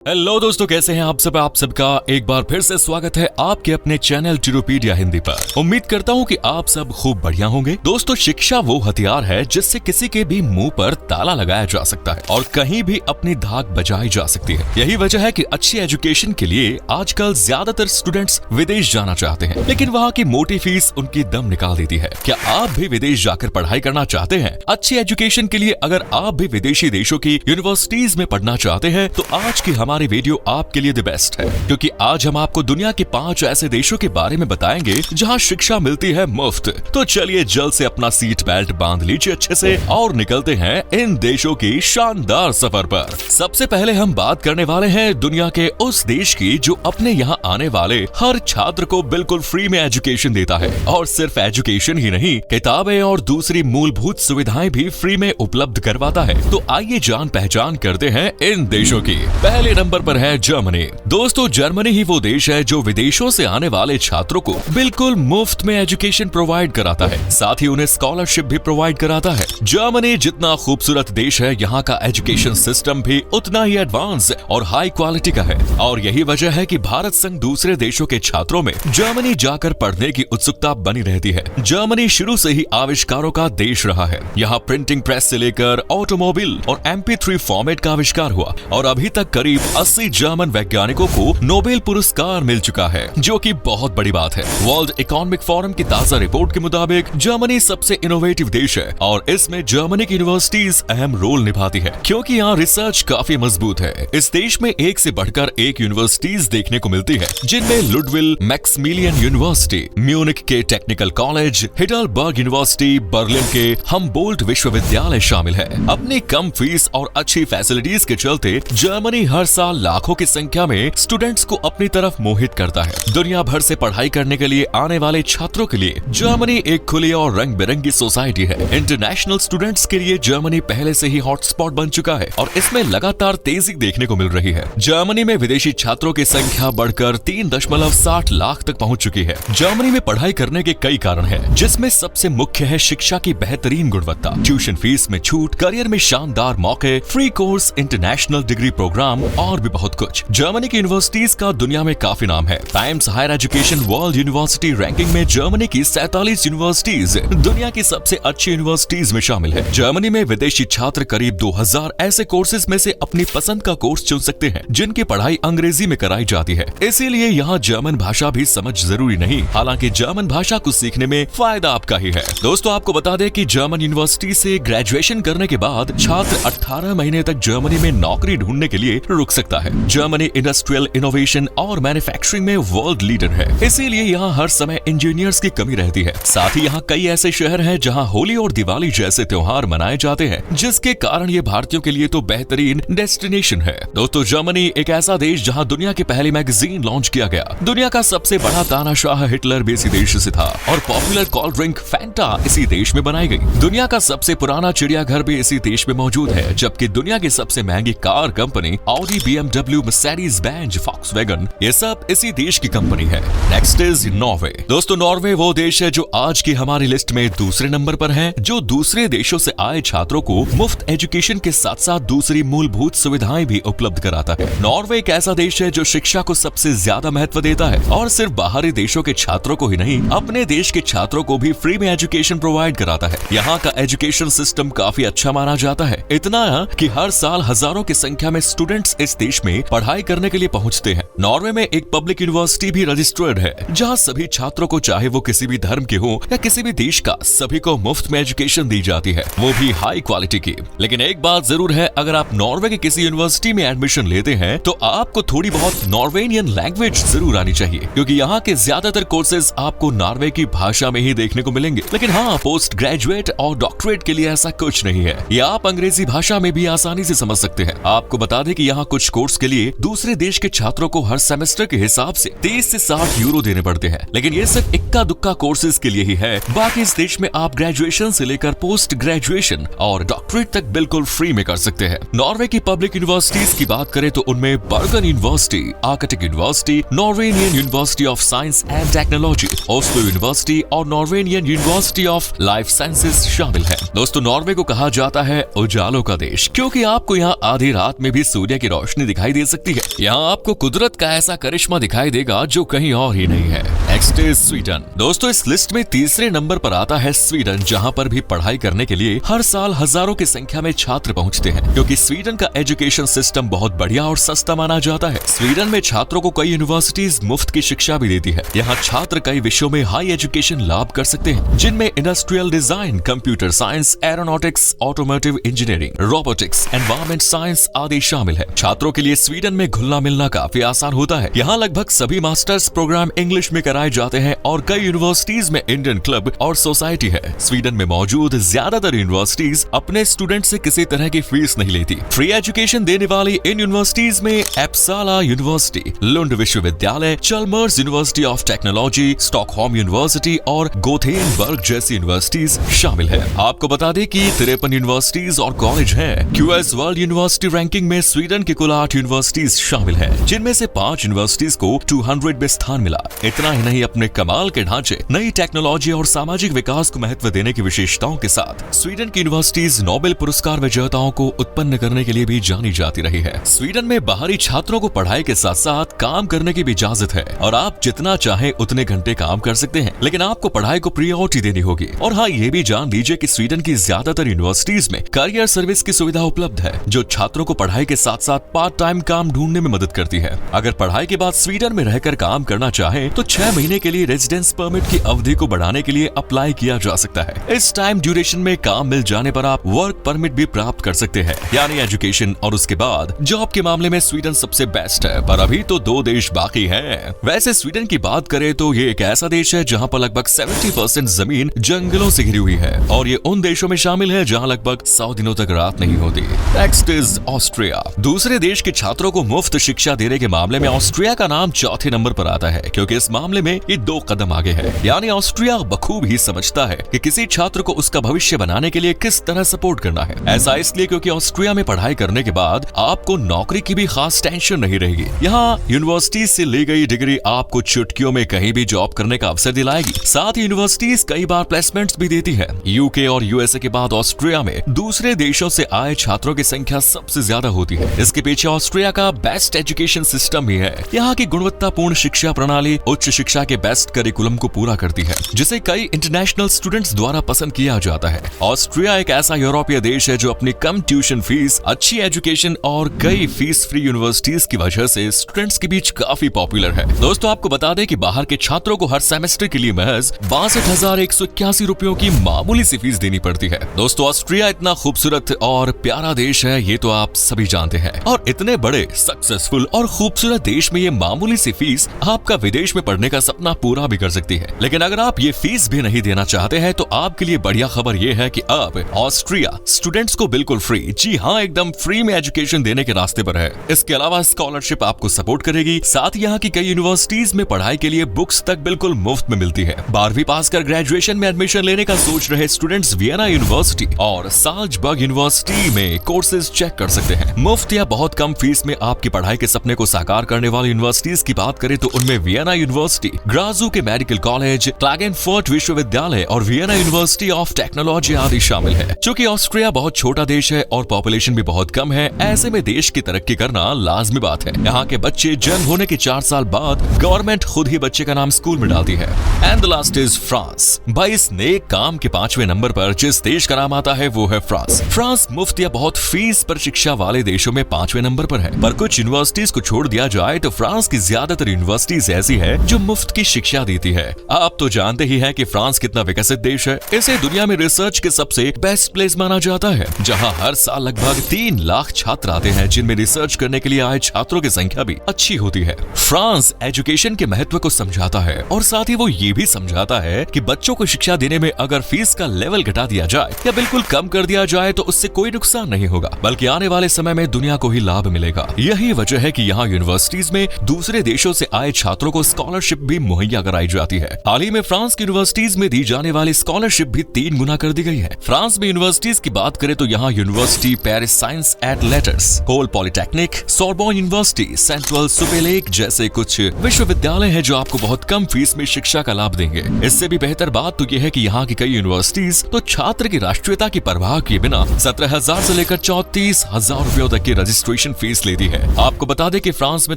Hello दोस्तों, कैसे हैं आप सब। आप सबका एक बार फिर से स्वागत है आपके अपने चैनल टूरूपीडिया हिंदी पर। उम्मीद करता हूं कि आप सब खूब बढ़िया होंगे। दोस्तों, शिक्षा वो हथियार है जिससे किसी के भी मुंह पर ताला लगाया जा सकता है और कहीं भी अपनी धाक बजाई जा सकती है। यही वजह है कि अच्छी एजुकेशन के लिए आजकल ज्यादातर स्टूडेंट्स विदेश जाना चाहते हैं, लेकिन वहाँ की मोटी फीस उनकी दम निकाल देती है। क्या आप भी विदेश जाकर पढ़ाई करना चाहते हैं? अच्छी एजुकेशन के लिए अगर आप भी विदेशी देशों की यूनिवर्सिटीज में पढ़ना चाहते हैं तो आज की हमारी वीडियो आपके लिए द बेस्ट है, क्योंकि आज हम आपको दुनिया के 5 ऐसे देशों के बारे में बताएंगे जहां शिक्षा मिलती है मुफ्त। तो चलिए जल्द से अपना सीट बेल्ट बांध लीजिए अच्छे से और निकलते हैं इन देशों की शानदार सफर पर। सबसे पहले हम बात करने वाले हैं दुनिया के उस देश की जो अपने यहाँ आने वाले हर छात्र को बिल्कुल फ्री में एजुकेशन देता है, और सिर्फ एजुकेशन ही नहीं, किताबें और दूसरी मूलभूत सुविधाएं भी फ्री में उपलब्ध करवाता है। तो आइए जान पहचान करते हैं इन देशों की। पहले नंबर पर है जर्मनी। दोस्तों, जर्मनी ही वो देश है जो विदेशों से आने वाले छात्रों को बिल्कुल मुफ्त में एजुकेशन प्रोवाइड कराता है, साथ ही उन्हें स्कॉलरशिप भी प्रोवाइड कराता है। जर्मनी जितना खूबसूरत देश है, यहाँ का एजुकेशन सिस्टम भी उतना ही एडवांस और हाई क्वालिटी का है, और यही वजह है कि भारत संग दूसरे देशों के छात्रों में जर्मनी जाकर पढ़ने की उत्सुकता बनी रहती है। जर्मनी शुरू से ही आविष्कारों का देश रहा है। यहाँ प्रिंटिंग प्रेस से लेकर ऑटोमोबाइल और MP3 फॉर्मेट का आविष्कार हुआ, और अभी तक करीब 80 जर्मन वैज्ञानिकों को नोबेल पुरस्कार मिल चुका है, जो कि बहुत बड़ी बात है। वर्ल्ड इकोनॉमिक फोरम की ताजा रिपोर्ट के मुताबिक जर्मनी सबसे इनोवेटिव देश है, और इसमें जर्मनी की यूनिवर्सिटीज अहम रोल निभाती है, क्योंकि यहाँ रिसर्च काफी मजबूत है। इस देश में एक से बढ़कर एक यूनिवर्सिटीज देखने को मिलती है, जिनमें लुडविल मैक्सिमिलियन यूनिवर्सिटी, म्यूनिक के technical college, Heidelberg university, Berlin के हमबोल्ट विश्वविद्यालय शामिल है। अपनी कम फीस और अच्छी फैसिलिटीज के चलते जर्मनी हर साल लाखों की संख्या में स्टूडेंट्स को अपनी तरफ मोहित करता है। दुनिया भर से पढ़ाई करने के लिए आने वाले छात्रों के लिए जर्मनी एक खुली और रंग बिरंगी सोसाइटी है। इंटरनेशनल स्टूडेंट्स के लिए जर्मनी पहले से ही हॉटस्पॉट बन चुका है, और इसमें लगातार तेजी देखने को मिल रही है। जर्मनी में विदेशी छात्रों की संख्या बढ़कर 3.60 लाख तक पहुंच चुकी है। जर्मनी में पढ़ाई करने के कई कारण हैं, जिसमें सबसे मुख्य है शिक्षा की बेहतरीन गुणवत्ता, ट्यूशन फीस में छूट, करियर में शानदार मौके, free course, international degree programme और भी बहुत कुछ। जर्मनी की यूनिवर्सिटीज का दुनिया में काफी नाम है। Times Higher Education World University ranking में जर्मनी की 47 यूनिवर्सिटीज दुनिया की सबसे अच्छी यूनिवर्सिटीज में शामिल है। जर्मनी में विदेशी छात्र करीब 2000 ऐसे कोर्सेज में से अपनी पसंद का कोर्स चुन सकते हैं, जिनकी पढ़ाई अंग्रेजी में कराई जाती है। इसीलिए यहाँ जर्मन भाषा भी समझ जरूरी नहीं, हालांकि जर्मन भाषा को सीखने में फायदा आपका ही है। दोस्तों, आपको बता दें कि जर्मन यूनिवर्सिटी से ग्रेजुएशन करने के बाद छात्र 18 महीने तक जर्मनी में नौकरी ढूंढने के लिए रुक सकता है। जर्मनी इंडस्ट्रियल इनोवेशन और मैन्युफैक्चरिंग में वर्ल्ड लीडर है, इसीलिए यहाँ हर समय इंजीनियर्स की कमी रहती है। साथ ही यहाँ कई ऐसे शहर हैं जहाँ होली और दिवाली जैसे त्योहार मनाए जाते हैं, जिसके कारण ये भारतीयों के लिए तो बेहतरीन डेस्टिनेशन है। दोस्तों, जर्मनी एक ऐसा देश जहाँ दुनिया की पहली मैगजीन लॉन्च किया गया। दुनिया का सबसे बड़ा तानाशाह हिटलर भी इसी देश से था, और पॉपुलर कोल्ड ड्रिंक फैंटा इसी देश में बनाई गई। दुनिया का सबसे पुराना चिड़ियाघर भी इसी देश में मौजूद है, जबकि दुनिया की सबसे महंगी car company Audi, BMW, Mercedes Benz, Volkswagen, ये सब इसी देश की कंपनी है। Next is Norway. दोस्तों, नॉर्वे वो देश है जो आज की हमारी लिस्ट में दूसरे नंबर पर है, जो दूसरे देशों से आए छात्रों को मुफ्त एजुकेशन के साथ साथ दूसरी मूलभूत सुविधाएं भी उपलब्ध कराता है। नॉर्वे एक ऐसा देश है जो शिक्षा को सबसे ज्यादा महत्व देता है, और सिर्फ बाहरी देशों के छात्रों को ही नहीं, अपने देश के छात्रों को भी फ्री में एजुकेशन प्रोवाइड कराता है। यहाँ का एजुकेशन सिस्टम काफी अच्छा माना जाता है, इतना कि हर साल हजारों की संख्या में स्टूडेंट्स इस देश में पढ़ाई करने के लिए पहुंचते हैं। नॉर्वे में एक पब्लिक यूनिवर्सिटी भी रजिस्टर्ड है, जहां सभी छात्रों को, चाहे वो किसी भी धर्म के हो या किसी भी देश का, सभी को मुफ्त में एजुकेशन दी जाती है, वो भी हाई क्वालिटी की। लेकिन एक बात जरूर है, अगर आप नॉर्वे के किसी यूनिवर्सिटी में एडमिशन लेते हैं तो आपको थोड़ी बहुत नॉर्वेनियन लैंग्वेज जरूर आनी चाहिए, क्योंकि यहाँ के ज्यादातर कोर्सेज आपको नॉर्वे की भाषा में ही देखने को मिलेंगे। लेकिन हाँ, पोस्ट ग्रेजुएट और डॉक्टरेट के लिए ऐसा कुछ नहीं है, या आप अंग्रेजी भाषा में भी आसानी से समझ सकते हैं। आपको बता दें कि यहाँ कुछ कोर्स के लिए दूसरे देश के छात्रों को हर सेमेस्टर के हिसाब से 30 से 60 यूरो देने पड़ते हैं, लेकिन ये सिर्फ इक्का दुक्का कोर्सेज के लिए ही है। बाकी इस देश में आप ग्रेजुएशन से लेकर पोस्ट ग्रेजुएशन और डॉक्टरेट तक बिल्कुल फ्री में कर सकते हैं। नॉर्वे की पब्लिक यूनिवर्सिटीज की बात करें तो उनमें Bergen university, architect university, Norwegian university of science and technology, Oslo university और Norwegian university of life sciences शामिल है। दोस्तों, नॉर्वे को कहा जाता है उजालों का देश, क्योंकि आपको यहाँ आधी रात में भी सूर्य की रोशनी रोशनी दिखाई दे सकती है। यहाँ आपको कुदरत का ऐसा करिश्मा दिखाई देगा जो कहीं और ही नहीं है। Next is Sweden. दोस्तों इस लिस्ट में तीसरे नंबर पर आता है स्वीडन, जहाँ पर भी पढ़ाई करने के लिए हर साल हजारों की संख्या में छात्र पहुँचते हैं, क्योंकि स्वीडन का एजुकेशन सिस्टम बहुत बढ़िया और सस्ता माना जाता है। स्वीडन में छात्रों को कई यूनिवर्सिटीज मुफ्त की शिक्षा भी देती है। यहाँ छात्र कई विषयों में हाई एजुकेशन लाभ कर सकते हैं, जिनमें industrial design, computer science, aeronautics, automotive engineering, robotics, environment science आदि शामिल है। छात्रों के लिए स्वीडन में घुलना मिलना काफी आसान होता है। यहाँ लगभग सभी मास्टर्स प्रोग्राम इंग्लिश में कराए जाते हैं और कई यूनिवर्सिटीज में इंडियन क्लब और सोसाइटी है। स्वीडन में मौजूद ज्यादातर यूनिवर्सिटीज अपने स्टूडेंट से किसी तरह की फीस नहीं लेती। फ्री एजुकेशन देने वाली इन यूनिवर्सिटीज में एप्साला यूनिवर्सिटी, लुंड विश्वविद्यालय, Chalmers university of technology, Stockholm university और गोथेनबर्ग जैसी यूनिवर्सिटीज शामिल है। आपको बता दें कि 53 यूनिवर्सिटीज और कॉलेज हैं। क्यूएस वर्ल्ड यूनिवर्सिटी रैंकिंग में स्वीडन की कुल 8 यूनिवर्सिटीज शामिल है, जिनमें से 5 यूनिवर्सिटीज को 200 में स्थान मिला। इतना ही नहीं, अपने कमाल के ढांचे, नई टेक्नोलॉजी और सामाजिक विकास को महत्व देने की विशेषताओं के साथ स्वीडन की यूनिवर्सिटीज नोबेल पुरस्कार विजेताओं को उत्पन्न करने के लिए भी जानी जाती रही है। स्वीडन में बाहरी छात्रों को पढ़ाई के साथ साथ काम करने की भी इजाजत है और आप जितना चाहे उतने घंटे काम कर सकते हैं, लेकिन आपको पढ़ाई को प्रायोरिटी देनी होगी। और हाँ, ये भी जान लीजिए कि स्वीडन की ज्यादातर यूनिवर्सिटीज में करियर सर्विस की सुविधा उपलब्ध है, जो छात्रों को पढ़ाई के साथ साथ पार्ट टाइम काम ढूंढने में मदद करती है। अगर पढ़ाई के बाद स्वीडन में रहकर काम करना चाहे तो 6 महीने के लिए रेजिडेंस परमिट की अवधि को बढ़ाने के लिए अप्लाई किया जा सकता है। इस टाइम ड्यूरेशन में काम मिल जाने पर आप वर्क परमिट भी प्राप्त कर सकते हैं, यानी एजुकेशन और उसके बाद जॉब के मामले में स्वीडन सबसे बेस्ट है। पर अभी तो 2 देश बाकी हैं। वैसे स्वीडन की बात करें तो ये एक ऐसा देश है जहाँ पर लगभग 70% जमीन जंगलों से घिरी हुई है और ये उन देशों में शामिल है जहाँ लगभग 100 दिनों तक रात नहीं होती। Next is Austria. दूसरे देश के छात्रों को मुफ्त शिक्षा देने के मामले में ऑस्ट्रिया का नाम चौथे नंबर पर आता है, क्योंकि इस मामले में ये 2 कदम आगे है। यानी ऑस्ट्रिया बखूब ही समझता है कि किसी छात्र को उसका भविष्य बनाने के लिए किस तरह सपोर्ट करना है। ऐसा इसलिए क्योंकि ऑस्ट्रिया में पढ़ाई करने के बाद आपको नौकरी की भी खास टेंशन नहीं रहेगी। यहाँ यूनिवर्सिटी से ली गई डिग्री आपको चुटकियों में कहीं भी जॉब करने का अवसर दिलाएगी। साथ ही यूनिवर्सिटीज कई बार प्लेसमेंट्स भी देती है। यूके और यूएसए के बाद ऑस्ट्रिया में दूसरे देशों से आए छात्रों की संख्या सबसे ज्यादा होती है। इसके पीछे ऑस्ट्रिया का बेस्ट एजुकेशन सिस्टम ही है। यहाँ की गुणवत्तापूर्ण शिक्षा प्रणाली उच्च शिक्षा के बेस्ट करिकुलम को पूरा करती है, जिसे कई इंटरनेशनल स्टूडेंट्स द्वारा पसंद किया जाता है। ऑस्ट्रिया एक ऐसा यूरोपीय देश है जो अपनी कम ट्यूशन फीस, अच्छी एजुकेशन और कई फीस फ्री यूनिवर्सिटीज की वजह से स्टूडेंट्स के बीच काफी पॉपुलर है। दोस्तों आपको बता दें कि बाहर के छात्रों को हर सेमेस्टर के लिए महज 62,181 रुपयों की मामूली सी फीस देनी पड़ती है। दोस्तों ऑस्ट्रिया इतना खूबसूरत और प्यारा देश है, ये तो आप सभी जानते हैं। और इतने बड़े, सक्सेसफुल और खूबसूरत देश में ये मामूली सी फीस आपका विदेश में पढ़ने का सपना पूरा भी कर सकती है। लेकिन अगर आप ये फीस भी नहीं देना चाहते हैं तो आपके लिए बढ़िया खबर ये है कि अब ऑस्ट्रिया स्टूडेंट्स को बिल्कुल फ्री, जी हाँ एकदम फ्री में एजुकेशन देने के रास्ते पर है। इसके अलावा स्कॉलरशिप आपको सपोर्ट करेगी। साथ ही यहाँ की कई यूनिवर्सिटीज में पढ़ाई के लिए बुक्स तक बिल्कुल मुफ्त में मिलती है। 12वीं पास कर ग्रेजुएशन में एडमिशन लेने का सोच रहे स्टूडेंट्स वियना यूनिवर्सिटी और साल्जबर्ग यूनिवर्सिटी में कोर्सेज चेक कर सकते हैं। मुफ्त या बहुत कम फीस में आपकी पढ़ाई के सपने को साकार करने वाली यूनिवर्सिटीज की बात करें तो उनमें वियना यूनिवर्सिटी, ग्राजू के मेडिकल कॉलेज, क्लैगेनफर्ट विश्वविद्यालय और वियना यूनिवर्सिटी ऑफ टेक्नोलॉजी आदि शामिल है। चूंकि ऑस्ट्रिया बहुत छोटा देश है और पॉपुलेशन भी बहुत कम है, ऐसे में देश की तरक्की करना लाजमी बात है। यहाँ के बच्चे जन्म होने के 4 साल बाद गवर्नमेंट खुद ही बच्चे का नाम स्कूल में डालती है। And the last is France. भाई इस नेक काम के 5वें नंबर पर जिस देश का नाम आता है वो है फ्रांस। फ्रांस मुफ्त या बहुत फीस पर शिक्षा वाले देशों में 5वें नंबर पर है। पर कुछ यूनिवर्सिटीज को छोड़ दिया जाए तो फ्रांस की ज्यादातर यूनिवर्सिटीज ऐसी है जो मुफ्त की शिक्षा देती है। आप तो जानते ही हैं कि फ्रांस कितना विकसित देश है। इसे दुनिया में रिसर्च के सबसे बेस्ट प्लेस माना जाता है, जहां हर साल लगभग 3 लाख छात्र आते हैं, जिनमें रिसर्च करने के लिए आए छात्रों की संख्या भी अच्छी होती है। फ्रांस एजुकेशन के महत्व को समझाता है और साथ ही वो ये भी समझाता है कि बच्चों को शिक्षा देने में अगर फीस का लेवल घटा दिया जाए या बिल्कुल कम कर दिया जाए तो उससे कोई नुकसान नहीं होगा, बल्कि आने वाले समय में दुनिया को ही लाभ मिलेगा। यही वजह है कि यहाँ यूनिवर्सिटीज में दूसरे देशों से आए छात्रों को स्कॉलरशिप भी मुहैया कराई जाती है। हाल ही में फ्रांस की यूनिवर्सिटीज में दी जाने वाली स्कॉलरशिप भी 3 गुना कर दी गई है। फ्रांस में यूनिवर्सिटीज की बात करें तो यहाँ university Paris science and letters, École Polytechnique, Sorbonne university, Centrale Supélec जैसे कुछ विश्वविद्यालय हैं जो आपको बहुत कम फीस में शिक्षा का लाभ देंगे। इससे भी बेहतर बात तो यह है कि यहाँ की कई यूनिवर्सिटीज तो छात्र की राष्ट्रीयता की परवाह किए बिना 17,000 से लेकर 34,000 रुपयों तक की रजिस्ट्रेशन एजुकेशन फीस लेती है। आपको बता दें कि फ्रांस में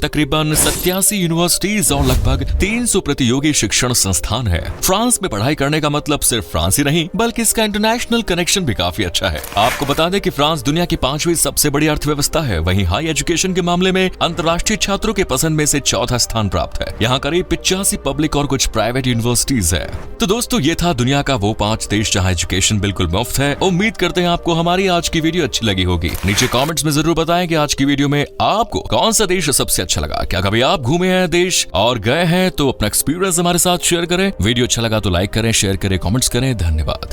तकरीबन 87 यूनिवर्सिटीज और लगभग 300 प्रतियोगी शिक्षण संस्थान है। फ्रांस में पढ़ाई करने का मतलब सिर्फ फ्रांस ही नहीं बल्कि इसका इंटरनेशनल कनेक्शन भी काफी अच्छा है। आपको बता दें कि फ्रांस दुनिया की 5वीं सबसे बड़ी अर्थव्यवस्था है। वहीं हाई एजुकेशन के मामले में अंतर्राष्ट्रीय छात्रों के पसंद में से चौथा स्थान प्राप्त है। यहाँ करीब 85 पब्लिक और कुछ प्राइवेट यूनिवर्सिटीज है। तो दोस्तों ये था दुनिया का वो 5 देश जहाँ एजुकेशन बिल्कुल मुफ्त है। उम्मीद करते हैं आपको हमारी आज की वीडियो अच्छी लगी होगी। नीचे कमेंट्स में जरूर बताएं कि आज की वीडियो में आपको कौन सा देश सबसे अच्छा लगा। क्या कभी आप घूमे हैं देश और गए हैं तो अपना एक्सपीरियंस हमारे साथ शेयर करें। वीडियो अच्छा लगा तो लाइक करें, शेयर करें, कमेंट्स करें। धन्यवाद।